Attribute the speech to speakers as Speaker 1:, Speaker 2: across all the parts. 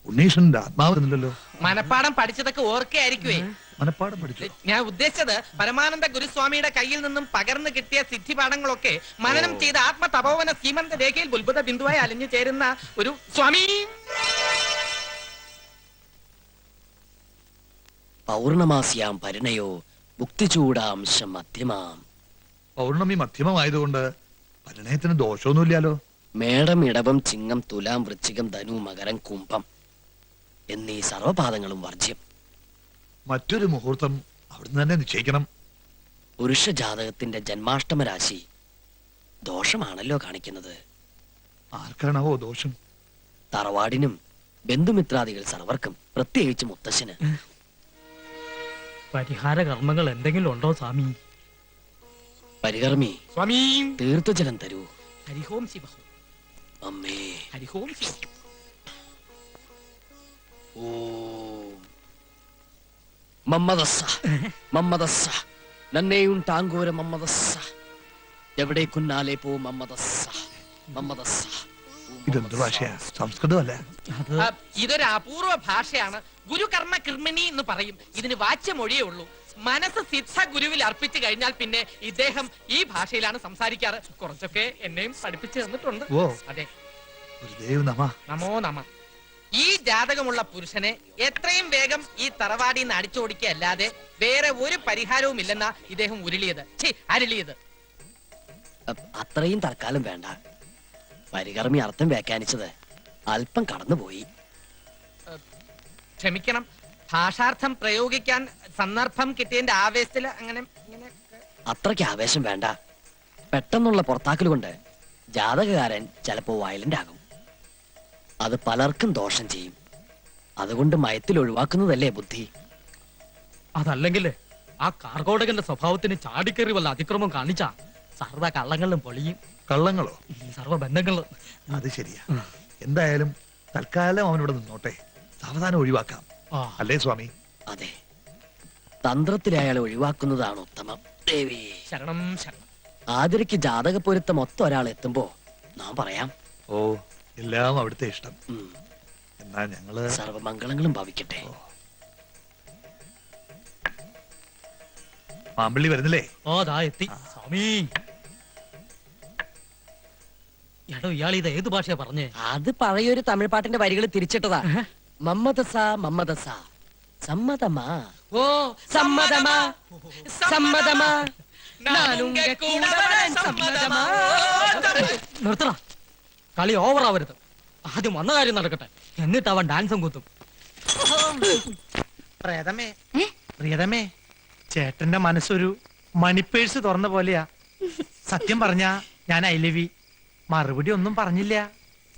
Speaker 1: ഉണ്ണീഷന്റെ ആത്മാവുന്നില്ലല്ലോ.
Speaker 2: മനപ്പാടം പഠിച്ചതൊക്കെ ഓർക്കയായിരിക്കുവേ.
Speaker 1: മനപ്പാടം പഠിച്ചു.
Speaker 2: ഞാൻ ഉദ്ദേശിച്ചത് പരമാനന്ദ ഗുരുസ്വാമിയുടെ കയ്യിൽ നിന്നും പകർന്നു കിട്ടിയ സിദ്ധിപാഠങ്ങളൊക്കെ മനനം ചെയ്ത ആത്മതപോവന സീമന്ത രേഖയിൽ ബുൽബുദ്ധ ബിന്ദുവായി അലിഞ്ഞു ചേരുന്ന ഒരു സ്വാമി.
Speaker 3: പൗർണമാസ്യാം പരിണയോ മുക്തിചൂടാംശം മധ്യമാം.
Speaker 1: പൗർണമി മധ്യമമായതുകൊണ്ട് പരിണയത്തിന് ദോഷമൊന്നുമില്ലല്ലോ.
Speaker 3: മേടം, ഇടവം, ചിങ്ങം, തുലാം, വൃശ്ചികം, ധനു, മകരം, കുംഭം എന്നീ സർവപാദങ്ങളും വർജ്യം.
Speaker 1: മറ്റൊരു മുഹൂർത്തം അവിടുന്ന് തന്നെ നിശ്ചയിക്കണം.
Speaker 3: പുരുഷ ജാതകത്തിന്റെ ജന്മാഷ്ടമ രാശി ദോഷമാണല്ലോ കാണിക്കുന്നത്.
Speaker 1: ആർക്കാണാവോ ദോഷം?
Speaker 3: തറവാടിനും ബന്ധുമിത്രാദികൾ സർവർക്കും, പ്രത്യേകിച്ച് മുത്തശ്ശന്.
Speaker 4: പരിഹാര കർമ്മങ്ങൾ എന്തെങ്കിലും ഉണ്ടോ സ്വാമി?
Speaker 3: പരികർമ്മി
Speaker 2: സ്വാമി
Speaker 3: തീർത്ഥജലം തരൂ.
Speaker 2: ഹരിഹോം ശിവഹോം.
Speaker 3: അമ്മേ
Speaker 2: ഹരിഹോം ശിവഹോം.
Speaker 3: ഓം മമ്മദസ്സ മമ്മദസ്സ നന്നേയും ടാങ്കോര മമ്മദസ്സ എവിടേക്കുന്നാലേ പോ മമ്മദസ്സ മമ്മദസ്സ.
Speaker 1: ഇതെന്ത് ഭാഷയാ? സംസ്കൃതമല്ല.
Speaker 2: ഇതൊരു അപൂർവ ഭാഷയാണ്. ഗുരുകർമ്മ കൃമിണി എന്ന് പറയും. ഇതിന് വാച്യമൊഴിയേ ഉള്ളൂ. മനസ്സ് സിദ്ധ ഗുരുവിൽ അർപ്പിച്ചു കഴിഞ്ഞാൽ പിന്നെ ഇദ്ദേഹം ഈ ഭാഷയിലാണ് സംസാരിക്കാറ്. കുറച്ചൊക്കെ എന്നെയും പഠിപ്പിച്ചു തന്നിട്ടുണ്ട്.
Speaker 1: ഓ
Speaker 2: അതെ.
Speaker 1: നമോ
Speaker 2: നമ. ഈ ജാതകമുള്ള പുരുഷനെ എത്രയും വേഗം ഈ തറവാടിൽ നിന്ന് അടിച്ചോടിക്കല്ലാതെ വേറെ ഒരു പരിഹാരവും ഇല്ലെന്നാ ഇദ്ദേഹം അരുളിയത്.
Speaker 3: അത്രയും തൽക്കാലം വേണ്ട. പരികർമ്മി അർത്ഥം വ്യാഖ്യാനിച്ചത് അല്പം കടന്നുപോയി.
Speaker 2: ക്ഷമിക്കണം. ഭാഷാർത്ഥം പ്രയോഗിക്കാൻ സന്ദർഭം കിട്ടിയതിന്റെ ആവേശത്തില് അങ്ങനെ.
Speaker 3: അത്രയ്ക്ക് ആവേശം വേണ്ട. പെട്ടെന്നുള്ള പുറത്താക്കൽ കൊണ്ട് ജാതകകാരൻ ചിലപ്പോ വയലന്റ് ആകും. അത് പലർക്കും ദോഷം ചെയ്യും. അതുകൊണ്ട് മയത്തിൽ ഒഴിവാക്കുന്നതല്ലേ ബുദ്ധി.
Speaker 4: അതല്ലെങ്കിൽ ആ കാർഗോടകന്റെ സ്വഭാവത്തിന് ചാടിക്കേറി വല്ല അതിക്രമം കാണിച്ച സർവ്വ കള്ളങ്ങളും പൊളിയും.
Speaker 1: കള്ളങ്ങളോ?
Speaker 4: സർവ്വ ബന്ധങ്ങളും.
Speaker 1: അത് ശരിയാ. എന്തായാലും തൽക്കാലം അവനിവിടെ നിന്നോട്ടെ. സാവധാനം ഒഴിവാക്കാം, അല്ലേ സ്വാമി?
Speaker 3: അതെ, തന്ത്രത്തിൽ അയാളെ ഒഴിവാക്കുന്നതാണ് ഉത്തമം. ദേവി
Speaker 2: ശരണം ശരണം.
Speaker 3: ആതിരയ്ക്ക് ജാതക പൊരുത്തം ഒത്ത ഒരാൾ എത്തുമ്പോ നാം പറയാം.
Speaker 1: ഓ, എല്ലാം അവിടുത്തെ ഇഷ്ടം. എന്നാ ഞങ്ങള്
Speaker 3: സർവമംഗളങ്ങളും ഭവിക്കട്ടെ.
Speaker 1: മാമ്പള്ളി വരുന്നില്ലേ?
Speaker 4: ഓ ദാ എത്തി സ്വാമി. എടോ, ഇയാൾ ഇത് ഏത് ഭാഷയാ പറഞ്ഞേ?
Speaker 3: അത് പഴയൊരു തമിഴ് പാട്ടിന്റെ വരികൾ തിരിച്ചിട്ടതാ. മമ്മദസ മമ്മദസ സമ്മതമാ.
Speaker 2: ഓ
Speaker 3: സമ്മതമാ സമ്മതമാ.
Speaker 4: നിർത്തണ, കളി ഓവറാവരുത്. ആദ്യം വന്ന കാര്യം നടക്കട്ടെ, എന്നിട്ട് അവൻ ഡാൻസും കുത്തും.
Speaker 5: പ്രിയതമേ, ചേട്ടന്റെ മനസ്സൊരു മണിപ്പേഴ്സ് തുറന്ന പോലെയാ. സത്യം പറഞ്ഞാ ഞാൻ ഐലവി മറുപടി ഒന്നും പറഞ്ഞില്ല.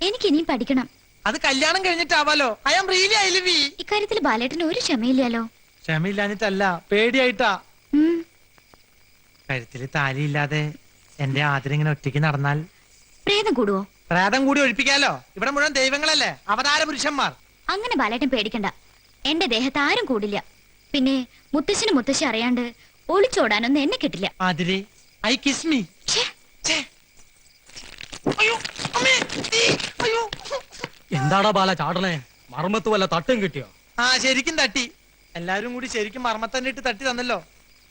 Speaker 6: എനിക്ക് ഇനിയും പഠിക്കണം.
Speaker 5: അത് കല്യാണം കഴിഞ്ഞിട്ടാവാലോ. I am really ഐലവി.
Speaker 6: ഇക്കാര്യത്തിൽ ബാലേട്ടന് ഒരു ക്ഷമയില്ലല്ലോ.
Speaker 5: ക്ഷമയില്ലാഞ്ഞിട്ടല്ല, പേടിയായിട്ടാ. കഴുത്തില് താലിയില്ലാതെ എന്റെ ആദരം ഇങ്ങനെ ഒറ്റയ്ക്ക് നടന്നാൽ
Speaker 6: പ്രേതം കൂടുവോ?
Speaker 5: പ്രേതം കൂടി ഒഴിപ്പിക്കാലോ. ഇവിടെ മുഴുവൻ ദൈവങ്ങളല്ലേ, അവതാര പുരുഷന്മാർ.
Speaker 6: അങ്ങനെ ബാലേട്ടൻ പേടിക്കണ്ട. എന്റെ ദേഹത്ത് ആരും കൂടില്ല. പിന്നെ മുത്തശ്ശനും മുത്തശ്ശി അറിയാണ്ട് ഒളിച്ചോടാനൊന്നും എന്നെ കിട്ടില്ല.
Speaker 5: ആതിരെ, ഐ കിസ് മീ.
Speaker 4: എന്താടാ ബാല ചാടണേ? മർമ്മത്ത് വല്ല തട്ടും കിട്ടിയോ?
Speaker 5: ആ, ശരിക്കും തട്ടി. എല്ലാരും കൂടി ശരിക്കും മർമ്മത്തന്നെ ഇട്ട് തട്ടി തന്നല്ലോ.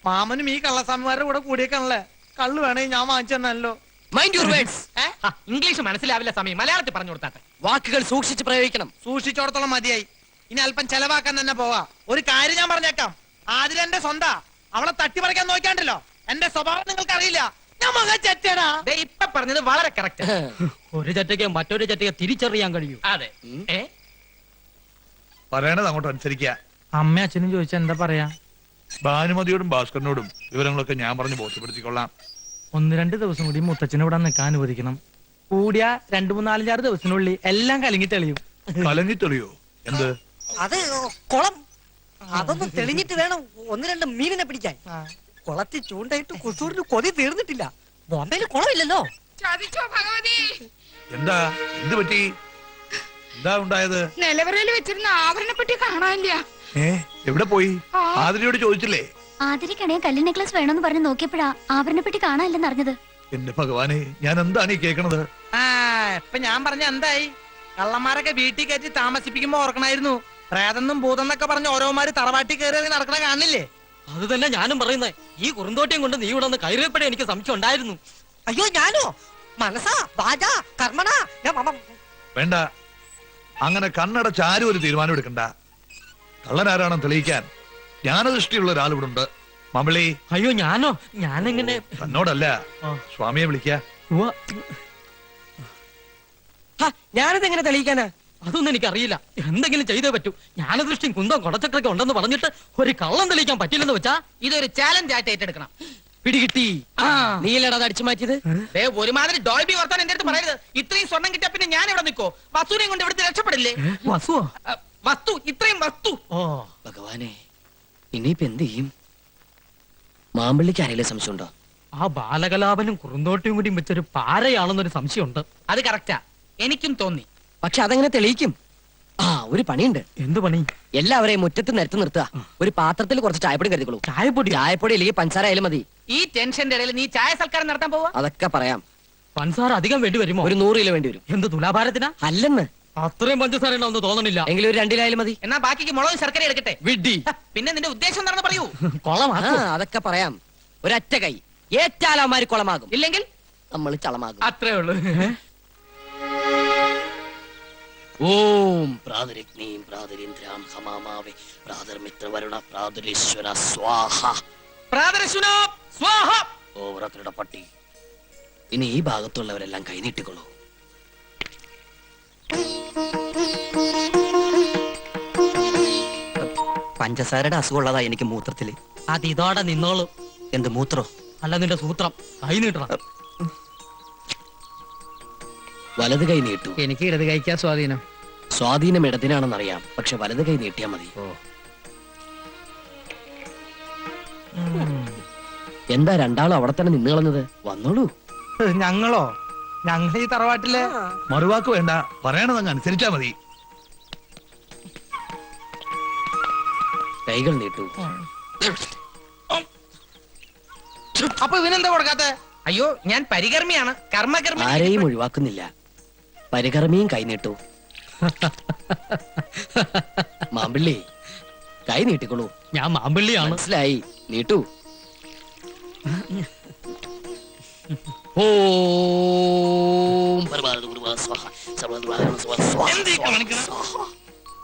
Speaker 5: മാമനും ഈ കള്ളസ്വാമിമാരുടെ കൂടെ കൂടിയേക്കാണല്ലേ. കള്ളു വേണേ ഞാൻ വാങ്ങിച്ചു തന്നല്ലോ.
Speaker 3: Mind your words.
Speaker 2: ഇംഗ്ലീഷ് മനസ്സിലാവില്ല സമയം, മലയാളത്തിൽ പറഞ്ഞു കൊടുത്താട്ടെ.
Speaker 3: വാക്കുകൾ സൂക്ഷിച്ച് പ്രയോഗിക്കണം.
Speaker 5: സൂക്ഷിച്ചോടത്തോളം മതിയായി. ഇനി അല്പം ചെലവാക്കാൻ തന്നെ പോവാ. ഒരു കാര്യം ഞാൻ പറഞ്ഞേക്കാം, ആതിര എന്റെ സ്വന്താ. അവളെ തട്ടിപ്പറിക്കാൻ നോക്കാണ്ടല്ലോ. എന്റെ സ്വഭാവം നിങ്ങൾക്ക് അറിയില്ല. ഞാൻ മകച്ചേടാ.
Speaker 2: ഇപ്പൊ പറഞ്ഞത് വളരെ കറക്റ്റ്.
Speaker 4: ഒരു ചറ്റയ്ക്ക് മറ്റൊരു ചറ്റയ്ക്ക് തിരിച്ചറിയാൻ കഴിയും.
Speaker 2: അതെ.
Speaker 1: പറയണത് അങ്ങോട്ട് അനുസരിക്കുക.
Speaker 5: അമ്മ അച്ഛനും ചോദിച്ചാ എന്താ പറയാ?
Speaker 1: ഭാനുമതിയോടും ഭാസ്കരനോടും വിവരങ്ങളൊക്കെ ഞാൻ പറഞ്ഞ് ബോധ്യപ്പെടുത്തിക്കൊള്ളാം.
Speaker 5: 1-2 ദിവസം കൂടി മുത്തച്ഛനെ ഇവിടെ നിൽക്കാൻ അനുവദിക്കണം. കൂടിയ 3-4-5 ദിവസത്തിനുള്ളിൽ എല്ലാം കലങ്ങി തെളിയും.
Speaker 1: കലങ്ങി തെളിയോ? എന്ത്?
Speaker 7: അത് കുളം. അതൊന്ന് തെളിഞ്ഞിട്ട് വേണം 1-2 മീനിനെ പിടിക്കാൻ. കുളത്തിൽ ചൂണ്ടയിട്ട് കുസൂറിന് കൊതി തീർന്നിട്ടില്ല. ബോംബെയിൽ കുളമില്ലല്ലോ.
Speaker 1: എന്താ? എന്ത് പറ്റി? എന്താ ഉണ്ടായത്?
Speaker 8: നിലവറയിൽ വെച്ചിരുന്ന ആഭരണപ്പെട്ടി കാണാനില്ല.
Speaker 1: എവിടെ പോയി? ആതിരയോട് ചോദിച്ചില്ലേ?
Speaker 6: ആതിരക്കണേ കല്ല് നെക്ലസ് വേണമെന്ന് പറഞ്ഞ് നോക്കിയപ്പോഴാ ആഭരണപ്പെട്ടി കാണാനില്ലെന്ന് അറിഞ്ഞത്.
Speaker 1: എന്റെ ഭഗവാനെ, ഞാൻ എന്താണ് ഈ കേൾക്കണത്?
Speaker 5: ഇപ്പൊ ഞാൻ പറഞ്ഞ എന്തായി? കള്ളന്മാരൊക്കെ വീട്ടിൽ കയറ്റി താമസിപ്പിക്കുമ്പോ ഓർക്കണായിരുന്നു. പ്രേതെന്നും ഭൂതെന്നൊക്കെ പറഞ്ഞ് ഓരോമാര് തറവാട്ടി കയറി നടക്കണ കാണില്ലേ?
Speaker 4: അത് തന്നെ ഞാനും പറയുന്നേ. ഈ കുറുന്തോട്ടിയും കൊണ്ട് നീ ഇവിടെ ഒന്ന് കയറിയപ്പോഴേ എനിക്ക് സംശയം ഉണ്ടായിരുന്നു.
Speaker 7: അയ്യോ ഞാനോ? മനസ്സാ വാചാ കർമ്മണ
Speaker 1: വേണ്ട, അങ്ങനെ കണ്ണടച്ച് ആരും ഒരു തീരുമാനം എടുക്കണ്ട. കള്ളനാരാണെന്ന് തെളിയിക്കാൻ ജ്ഞാനദൃഷ്ടിയുള്ള ഒരാൾ ഇവിടെ ഉണ്ട്. മമ്പിളി,
Speaker 4: അയ്യോ ഞാനോ? ഞാനെങ്ങനെ?
Speaker 1: തന്നോടല്ല,
Speaker 4: ആ.
Speaker 1: സ്വാമിയെ വിളിക്ക.
Speaker 4: ഉവ്വ.
Speaker 7: ഞാനിത് എങ്ങനെ തെളിയിക്കാനാ?
Speaker 4: അതൊന്നും എനിക്കറിയില്ല. എന്തെങ്കിലും ചെയ്തേ പറ്റൂ. ജ്ഞാനദൃഷ്ടിയും കുന്തം കുടച്ചക്രൊക്കെ ഉണ്ടെന്ന് പറഞ്ഞിട്ട് ഒരു കള്ളം തെളിയിക്കാൻ പറ്റില്ലെന്ന് വെച്ചാ
Speaker 2: ഇതൊരു ചാലഞ്ച് ആയിട്ട് ഏറ്റെടുക്കണം.
Speaker 3: പിടികിട്ടി.
Speaker 2: ആ.
Speaker 3: നീലടാ അടിച്ചു മാറ്റിയത്.
Speaker 2: ദേ, ഒരുമാതിരി ഡോൾബി വർത്താൻ എന്റെ അടുത്ത് പറയരുത്. ഇത്രയും സ്വർണം കിട്ടിയ പിന്നെ ഞാൻ ഇവിടെ നിൽക്കോ? വസ്തുവിനെയും കൊണ്ട് ഇവിടുത്തെ രക്ഷപ്പെടില്ലേ?
Speaker 4: വസുവോ?
Speaker 2: വസ്തു, ഇത്രയും വസ്തു.
Speaker 4: ഓ,
Speaker 3: ഭഗവാനെ, ഇനിയിപ്പോ എന്ത് ചെയ്യും? മാമ്പിള്ളിക്ക് ആരെങ്കിലും സംശയമുണ്ടോ?
Speaker 4: ആ ബാലകലാപനും കുറുന്തോട്ടിയും കൂടി വെച്ചൊരു പാരയാണെന്നൊരു സംശയമുണ്ട്.
Speaker 2: അത് കറക്റ്റാ, എനിക്കും തോന്നി.
Speaker 3: പക്ഷെ അതെങ്ങനെ തെളിയിക്കും? ആ, ഒരു പണിയുണ്ട്.
Speaker 4: എന്ത് പണി?
Speaker 3: എല്ലാവരെയും മുറ്റത്ത് നിരത്ത് നിർത്തുക. ഒരു പാത്രത്തിൽ കുറച്ച് ചായപ്പൊടി കരുതിക്കോളൂ.
Speaker 4: ചായപ്പൊടി?
Speaker 3: ചായപ്പൊടി അല്ലെങ്കിൽ പഞ്ചസാര ആയാലും മതി.
Speaker 2: ഈ ടെൻഷന്റെ ഇടയിൽ നീ ചായ സൽക്കാരം നടത്താൻ പോവാ?
Speaker 3: അതൊക്കെ പറയാം.
Speaker 4: പഞ്ചസാര അധികം വേണ്ടി വരുമോ?
Speaker 3: ഒരു 100 കിലോ വേണ്ടി വരും.
Speaker 4: എന്ത് തുലാഭാരത്തിനാ?
Speaker 3: അല്ലെന്ന്.
Speaker 4: അത്രയും പഞ്ചസാര ഉണ്ടാവുന്ന തോന്നണില്ല.
Speaker 3: എങ്കിലും ഒരു 2 കിലോ ആയാലും മതി.
Speaker 2: എന്നാ ബാക്കിക്ക് മുളകും ശർക്കര എടുക്കട്ടെ.
Speaker 3: വിഡ്ഢി.
Speaker 2: പിന്നെ നിന്റെ ഉദ്ദേശം എന്താണെന്ന് പറയൂ.
Speaker 3: ആ,
Speaker 4: കൊളമാക്കോ?
Speaker 3: അതൊക്കെ പറയാം. ഒരൊറ്റ കൈ ഏറ്റാലമാര് കുളമാകും,
Speaker 2: ഇല്ലെങ്കിൽ
Speaker 3: നമ്മൾ ചളമാകും.
Speaker 2: അത്രേ ഉള്ളൂ.
Speaker 3: ഓം പ്രാതരഗ്നീം പ്രാതരീന്ദ്രാം ഹമാമാവേ പ്രാതർമിത്രവരുണ പ്രാതരീശ്വര സ്വാഹ.
Speaker 2: പ്രാതരശുനോ സ്വാഹ.
Speaker 3: ഓ വ്രതരുടെ പട്ടി. ഇനി ഈ ഭാഗത്തുള്ളവരെല്ലാം കൈനീട്ടിക്കൊള്ളൂ.
Speaker 7: പഞ്ചസാരയുടെ അസുഖമുള്ളതാ എനിക്ക് മൂത്രത്തില്.
Speaker 4: അത് ഇതോടെ നിന്നോളൂ.
Speaker 7: എന്ത് മൂത്രോ?
Speaker 4: അല്ല നിന്റെ സൂത്രം. കൈ നീട്ടണം.
Speaker 3: വലത് കൈ നീട്ടു.
Speaker 2: എനിക്ക് ഇടത് കഴിക്കാൻ സ്വാധീനം.
Speaker 3: സ്വാധീനം ഇടതിനാണെന്നറിയാം, പക്ഷെ വലത് കൈ നീട്ടിയാ മതി. എന്താ രണ്ടാളും അവിടെ തന്നെ നിന്ന് കളഞ്ഞത്? വന്നോളൂ.
Speaker 5: ഞങ്ങളോ? ഞങ്ങൾ ഈ തറവാട്ടിലെ
Speaker 1: മറുവാക്ക് വേണ്ട, പറയണതങ്ങ് അനുസരിച്ചാ മതി.
Speaker 3: കൈകൾ നീട്ടു.
Speaker 5: അപ്പൊ ഇവനെന്താ കൊടുക്കാത്ത?
Speaker 2: അയ്യോ, ഞാൻ പരികർമ്മിയാണ്, കർമ്മകർമ്മി.
Speaker 3: ആരെയും ഒഴിവാക്കുന്നില്ല. പരികർമ്മിയും കൈ നീട്ടു. മാമ്പിള്ളി, കൈ നീട്ടിക്കൊള്ളൂ.
Speaker 4: ഞാൻ മാമ്പിള്ളിയാണ്.
Speaker 3: മനസ്സിലായി, നീട്ടു. ഓം പരമാനന്ദ ഗുരുവാ സ്വാഹ, സർവ്വദ്വാരണ സ്വാഹ, സ്വാഹ, സ്വാഹ.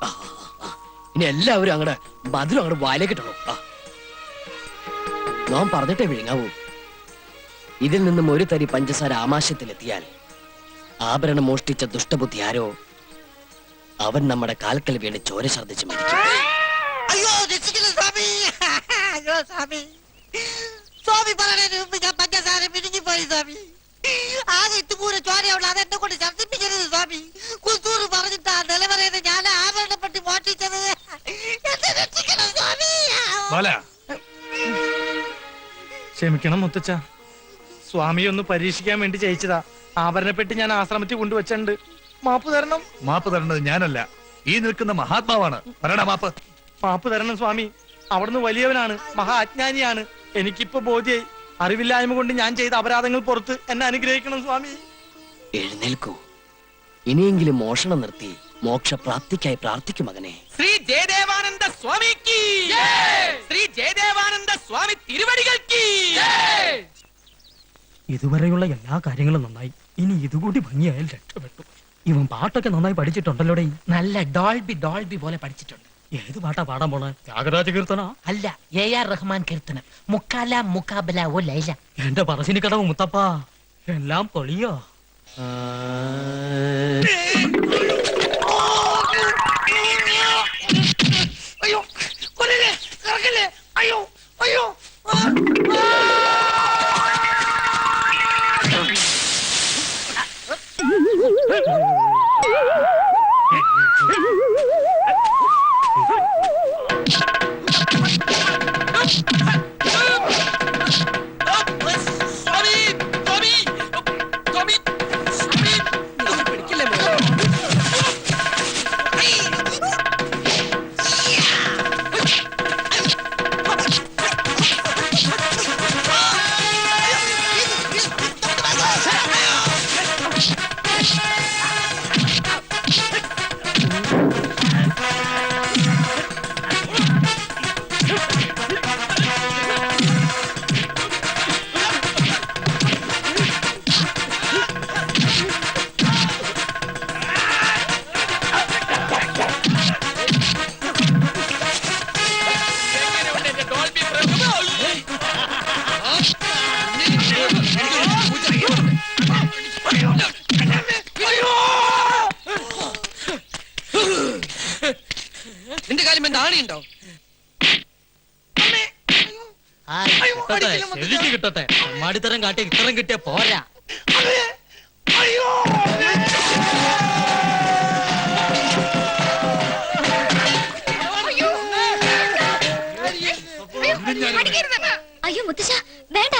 Speaker 3: ആ, ആ. ഇനി എല്ലാവരും അങ്ങടെ മധുരം അങ്ങോട്ട് വായിലേക്ക് ഇട്ടണോ. നാം പറഞ്ഞിട്ടേ വിഴുങ്ങാവൂ. ഇതിൽ നിന്നും ഒരു തരി പഞ്ചസാര ആമാശയത്തിലെത്തിയാൽ ആഭരണം മോഷ്ടിച്ച ദുഷ്ടബുദ്ധി ആരോ അവൻ നമ്മുടെ കാൽക്കൽ വീണ് ചോര ഛർദ്ദിച്ച് മരിക്കും.
Speaker 7: അയ്യോ രക്ഷിക്കണം സ്വാമി. അയ്യോ സ്വാമി, സ്വാമി പറയുന്നതിന് മുമ്പ് ഞാൻ പഞ്ചസാര പിടിഞ്ഞു പോയി സ്വാമി. ആകെ ഇത്തുകൂടെ ചോരയുള്ള അതെന്നെ കൊണ്ട് ഛർദ്ദിപ്പിക്കരുത് സ്വാമി. കുസൂറ് പറഞ്ഞിട്ടാ നിലവറയത് ഞാൻ ആഭരണപ്പെട്ടി മോഷ്ടിച്ചത്. എന്നെ രക്ഷിക്കണം സ്വാമി.
Speaker 1: ബാല,
Speaker 5: ക്ഷമിക്കണം മുത്തച്ഛ, സ്വാമി ഒന്ന് പരീക്ഷിക്കാൻ വേണ്ടി ജയിച്ചതാ. ആഭരണപ്പെട്ടി ഞാൻ ആശ്രമത്തിൽ കൊണ്ടുവച്ചിട്ടുണ്ട്. മാപ്പ് തരണം.
Speaker 1: മാപ്പ് തരേണ്ടത് ഞാനല്ല, ഈ നിൽക്കുന്ന മഹാത്മാവാണ്. പറയടാ മാപ്പ്.
Speaker 5: മാപ്പ് തരണം സ്വാമി. അവിടുന്ന് വലിയവനാണ്, മഹാ അജ്ഞാനിയാണ്. എനിക്കിപ്പോ ബോധ്യായി. അറിവില്ലായ്മ കൊണ്ട് ഞാൻ ചെയ്ത അപരാധങ്ങൾ പുറത്ത് എന്നെ അനുഗ്രഹിക്കണം സ്വാമി.
Speaker 3: എഴുന്നേൽക്കൂ. ഇനിയെങ്കിലും മോഷണം നിർത്തി മോക്ഷപ്രാപ്തിക്കായി പ്രാർത്ഥിക്കും മകനെ.
Speaker 2: ശ്രീ ജയദേവാനന്ദ സ്വാമിക്ക്, ശ്രീ ജയദേവാനന്ദ സ്വാമി തിരുവടികൾക്ക്.
Speaker 4: ഇതുവരെയുള്ള എല്ലാ കാര്യങ്ങളും നന്നായി. ഇനി ഇതുകൂടി ഭംഗിയായാൽ രക്ഷപ്പെട്ടു. ഇവൻ പാട്ടൊക്കെ നന്നായി പഠിച്ചിട്ടുണ്ടല്ലോടെ.
Speaker 2: നല്ല ഡോൾബി പോലെ പഠിച്ചിട്ടുണ്ട്.
Speaker 4: ഏത് പാട്ടാ പാടാൻ പോണേ? ത്യാഗരാജ കീർത്തന?
Speaker 2: അല്ല, AR റഹ്മാൻ കീർത്തനം. മുക്കാല മുക്കാബല ഓ ലൈല.
Speaker 4: എന്റെ പറശ്ശിനിക്കടവ് മുത്തപ്പ, എല്ലാം പൊളിയോ?
Speaker 5: അയ്യോ കൊല്ലല്ലേ, ഇറക്കല്ലേ. അയ്യോ അയ്യോ.
Speaker 3: പിടിക്കില്ലേ മോനെ?
Speaker 2: കാലം എന്താ ആണിയുണ്ടോ?
Speaker 4: കിട്ടട്ടെ, ശരിക്ക് കിട്ടട്ടെ. മാടിത്തരം കാട്ടിയ ഇത്തരം കിട്ടിയ പോരാ.
Speaker 6: അയ്യോ മുത്തശ്ശ വേണ്ട.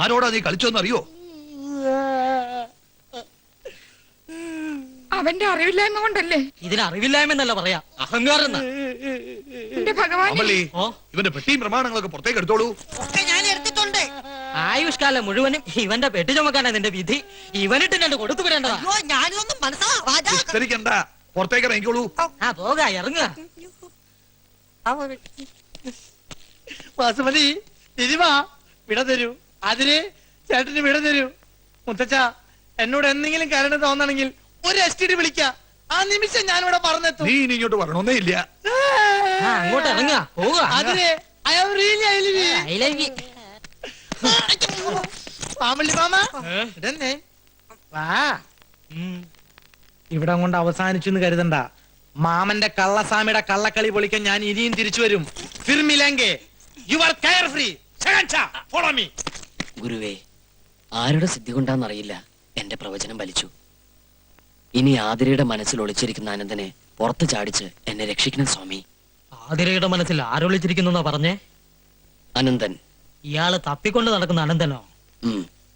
Speaker 1: ആരോടാ നീ കളിച്ചോന്നറിയോ?
Speaker 8: അവന്റെ അറിവില്ലായ്മ കൊണ്ടല്ലേ.
Speaker 4: ഇതിന് അറിവില്ലായ്മ എന്നല്ല പറയാ, അഹങ്കാരം എന്നാ.
Speaker 8: എന്റെ ഭഗവാൻ,
Speaker 1: അമലി,
Speaker 4: ഓ,
Speaker 1: ഇവന്റെ പെട്ടിയും പ്രമാണങ്ങളൊക്കെ പുറത്തേക്ക് എടുത്തോളൂ.
Speaker 7: ഒക്കെ ഞാൻ എടുത്തിട്ടുണ്ട്.
Speaker 4: ആയുഷ്കാലം മുഴുവനും ഇവന്റെ പെട്ടി ചുമക്കാനാ നിന്റെ വിധി. ഇവനിട്ട് രണ്ട് കൊടുത്തു വിടേണ്ടതാ.
Speaker 7: അയ്യോ ഞാനിതൊന്നും മനസ്സിലാവാ.
Speaker 1: ധരിക്കണ്ട, പുറത്തേക്ക് ഇറങ്ങിക്കോളൂ.
Speaker 4: ആ പോക, ഇറങ്ങുക.
Speaker 5: വാസുമതി തിരുമാ വിട തരൂ. അതിന് ചേട്ടന് വിട തരൂ. മുത്തച്ഛ എന്നോട് എന്തെങ്കിലും കാരണം തോന്നണെങ്കിൽ ഒരു STD വിളിക്ക. ആ നിമിഷം ഞാനിവിടെ പറഞ്ഞെത്തും.
Speaker 1: നീ ഇനി ഇങ്ങോട്ട് വരണമൊന്നേ ഇല്ല.
Speaker 4: ആ, അങ്ങോട്ട് ഇറങ്ങുക, പോവുക.
Speaker 5: അതിന് I am really I love you.
Speaker 4: I love you.
Speaker 5: മാമല്ലി മാമ ഇതെന്നെ വാ.
Speaker 4: ഉം.
Speaker 5: ഇവിടെ കൊണ്ട് അവസാനിച്ചു എന്ന് കരുതണ്ട. മാമന്റെ കള്ളസ്വാമിയുടെ കള്ളക്കളി പൊളിക്കാൻ ഞാൻ ഇനിയും തിരിച്ചു വരും. ഫിർമിലെങ്കെ you are carefree. Follow me.
Speaker 3: ഗുരുവേ, ആരുടെ സിദ്ധി കൊണ്ടാന്നറിയില്ല എന്റെ പ്രവചനം വലിച്ചു. ഇനി ആതിരയുടെ മനസ്സിൽ ഒളിച്ചിരിക്കുന്ന അനന്തനെ പുറത്ത് ചാടിച്ച് എന്നെ രക്ഷിക്കണം സ്വാമി.
Speaker 4: ആതിരയുടെ മനസ്സിൽ ആരൊളിച്ചിരിക്കുന്നു പറഞ്ഞേ?
Speaker 3: അനന്തൻ.
Speaker 4: ഇയാള് തപ്പിക്കൊണ്ട് നടക്കുന്ന അനന്തനോ?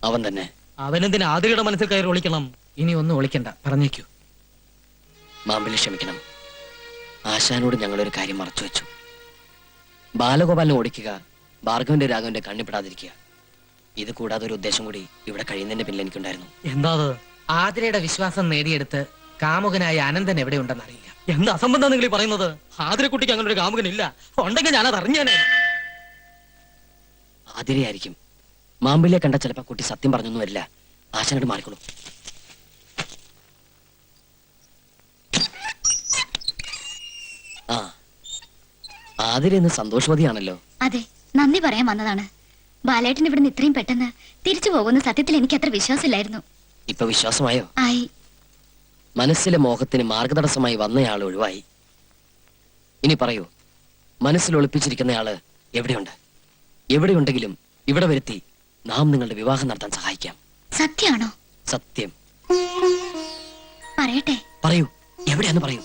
Speaker 3: അവൻ തന്നെ.
Speaker 4: അവനെന്തിന് ആതിരയുടെ മനസ്സിൽ കയറി ഒളിക്കണം?
Speaker 2: ഇനി ഒന്നും ഒളിക്കണ്ട, പറഞ്ഞേക്കൂ.
Speaker 3: മാമ്പിളി ക്ഷമിക്കണം. ആശാനോട് ഞങ്ങളൊരു കാര്യം മറച്ചു വെച്ചു. ബാലഗോപാലിനെ ഓടിക്കുക, ഭാർഗവന്റെ രാഘവന്റെ കണ്ണിപ്പെടാതിരിക്കുക. ഇത് കൂടാതെ ഒരു ഉദ്ദേശം കൂടി ഇവിടെ കഴിയുന്നതിന്റെ പിന്നിൽ എനിക്കുണ്ടായിരുന്നു.
Speaker 4: എന്താ അത്?
Speaker 2: ആതിരയുടെ വിശ്വാസം നേടിയെടുത്ത് കാമുകനായ അനന്തൻ എവിടെ ഉണ്ടെന്ന് അറിയില്ല.
Speaker 4: എന്ത് അസംബന്ധം നിങ്ങൾ ഈ പറയുന്നത്? ആതിരക്കുട്ടിക്ക് അങ്ങനെ ഒരു കാമുകനില്ല. ഉണ്ടെങ്കിൽ ഞാനത് അറിഞ്ഞേനെ.
Speaker 3: ആതിരയായിരിക്കും. മാമ്പിളിയെ കണ്ട ചിലപ്പോ കുട്ടി സത്യം പറഞ്ഞൊന്നും വരില്ല. ആശാനോട് മാറിക്കോളൂ. ആ, ആതിര ഇന്ന് സന്തോഷവതിയാണല്ലോ.
Speaker 6: അതെ, നന്ദി പറയാൻ വന്നതാണ്. ബാലേട്ടൻ ഇവിടുന്ന് ഇത്രയും പെട്ടെന്ന് തിരിച്ചു പോകുന്ന സത്യത്തിൽ എനിക്ക് അത്ര വിശ്വാസമില്ലായിരുന്നു.
Speaker 3: ഇപ്പൊ വിശ്വാസമായോ?
Speaker 6: ആയി.
Speaker 3: മനസ്സിലെ മോഹത്തിന് മാർഗതടസ്സമായി വന്നയാൾ ഒഴിവായി. ഇനി പറയൂ, മനസ്സിൽ ഒളിപ്പിച്ചിരിക്കുന്നയാള് എവിടെയുണ്ട്? എവിടെയുണ്ടെങ്കിലും ഇവിടെ വരുത്തി നാം നിങ്ങളുടെ വിവാഹം നടത്താൻ സഹായിക്കാം.
Speaker 6: സത്യമാണോ?
Speaker 3: സത്യം.
Speaker 6: പറയട്ടെ.
Speaker 3: പറയൂ, എവിടെയാന്ന് പറയൂ.